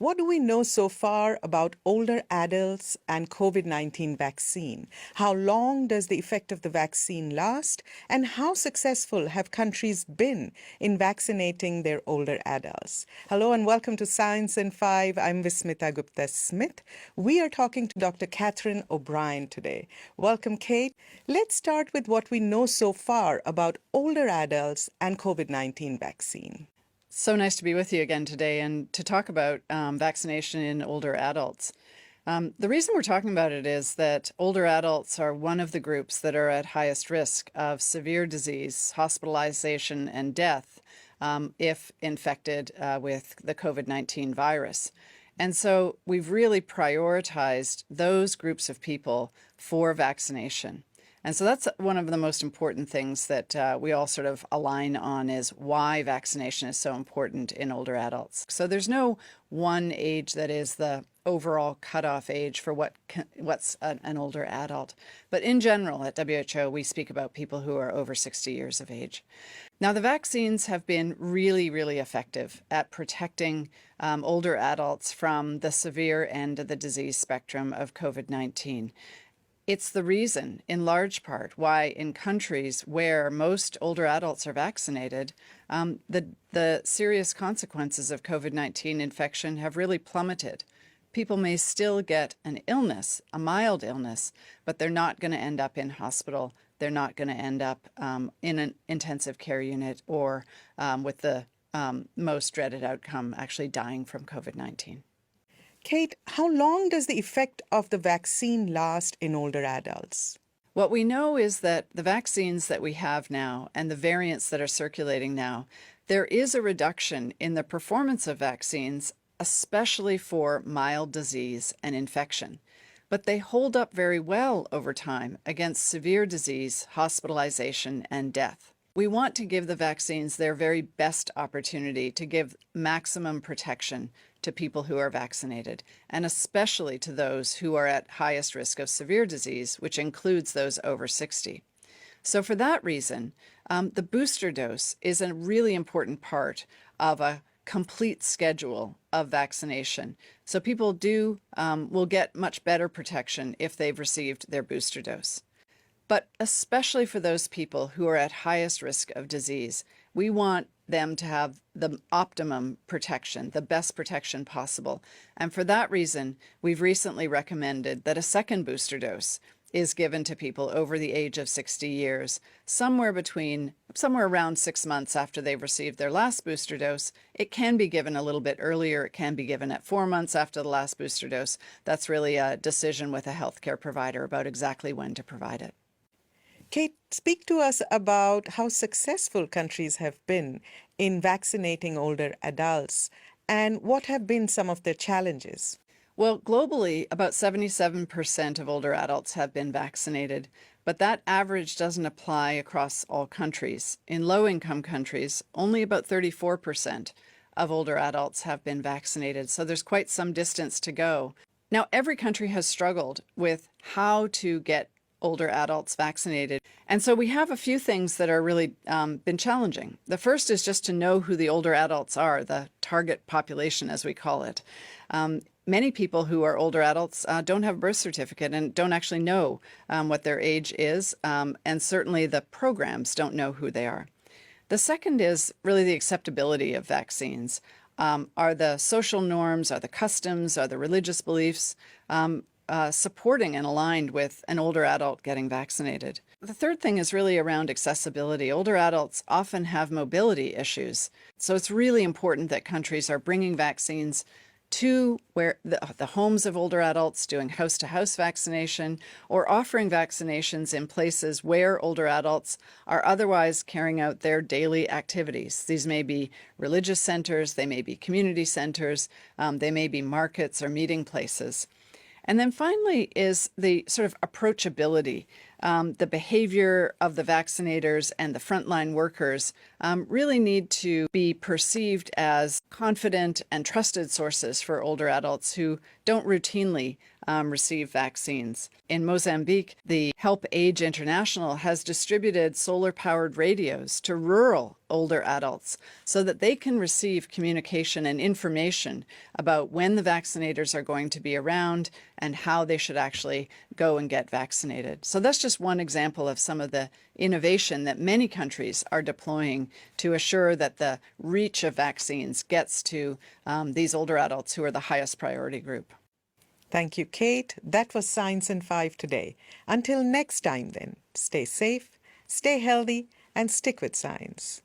What do we know so far about older adults and COVID-19 vaccine? How long does the effect of the vaccine last? And how successful have countries been in vaccinating their older adults? Hello and welcome to Science in 5. I'm Vismita Gupta-Smith. We are talking to Dr. Katherine O'Brien today. Welcome, Kate. Let's start with what we know so far about older adults and COVID-19 vaccine. So nice to be with you again today and to talk about vaccination in older adults. The reason we're talking about it is that older adults are one of the groups that are at highest risk of severe disease, hospitalization, and death if infected with the COVID-19 virus. And so we've really prioritized those groups of people for vaccination. And so that's one of the most important things that we all sort of align on, is why vaccination is so important in older adults. So there's no one age that is the overall cutoff age for what's an older adult. But in general, at WHO, we speak about people who are over 60 years of age. Now, the vaccines have been really, really effective at protecting older adults from the severe end of the disease spectrum of COVID-19. It's the reason, in large part, why in countries where most older adults are vaccinated, the serious consequences of COVID-19 infection have really plummeted. People may still get an illness, a mild illness, but they're not going to end up in hospital. They're not going to end up in an intensive care unit or with the most dreaded outcome, actually dying from COVID-19. Kate, how long does the effect of the vaccine last in older adults? What we know is that the vaccines that we have now and the variants that are circulating now, there is a reduction in the performance of vaccines, especially for mild disease and infection. But they hold up very well over time against severe disease, hospitalization, and death. We want to give the vaccines their very best opportunity to give maximum protection to people who are vaccinated, and especially to those who are at highest risk of severe disease, which includes those over 60. So for that reason, the booster dose is a really important part of a complete schedule of vaccination. So people will get much better protection if they've received their booster dose. But especially for those people who are at highest risk of disease, we want them to have the optimum protection, the best protection possible. And for that reason, we've recently recommended that a second booster dose is given to people over the age of 60 years, somewhere around 6 months after they've received their last booster dose. It can be given a little bit earlier. It can be given at 4 months after the last booster dose. That's really a decision with a healthcare provider about exactly when to provide it. Kate, speak to us about how successful countries have been in vaccinating older adults and what have been some of the challenges. Well, globally, about 77% of older adults have been vaccinated, but that average doesn't apply across all countries. In low-income countries, only about 34% of older adults have been vaccinated, so there's quite some distance to go. Now, every country has struggled with how to get older adults vaccinated. And so we have a few things that are really been challenging. The first is just to know who the older adults are, the target population, as we call it. Many people who are older adults don't have a birth certificate and don't actually know what their age is, and certainly the programs don't know who they are. The second is really the acceptability of vaccines. Are the social norms, are the customs, are the religious beliefs supporting and aligned with an older adult getting vaccinated? The third thing is really around accessibility. Older adults often have mobility issues, so it's really important that countries are bringing vaccines to where the homes of older adults, doing house-to-house vaccination, or offering vaccinations in places where older adults are otherwise carrying out their daily activities. These may be religious centers, they may be community centers, they may be markets or meeting places. And then finally is the sort of approachability. The behavior of the vaccinators and the frontline workers really need to be perceived as confident and trusted sources for older adults who don't routinely receive vaccines. In Mozambique, the Help Age International has distributed solar-powered radios to rural older adults so that they can receive communication and information about when the vaccinators are going to be around and how they should actually go and get vaccinated. So that's just one example of some of the innovation that many countries are deploying to assure that the reach of vaccines gets to these older adults who are the highest priority group. Thank you, Kate. That was Science in 5 today. Until next time then, stay safe, stay healthy, and stick with science.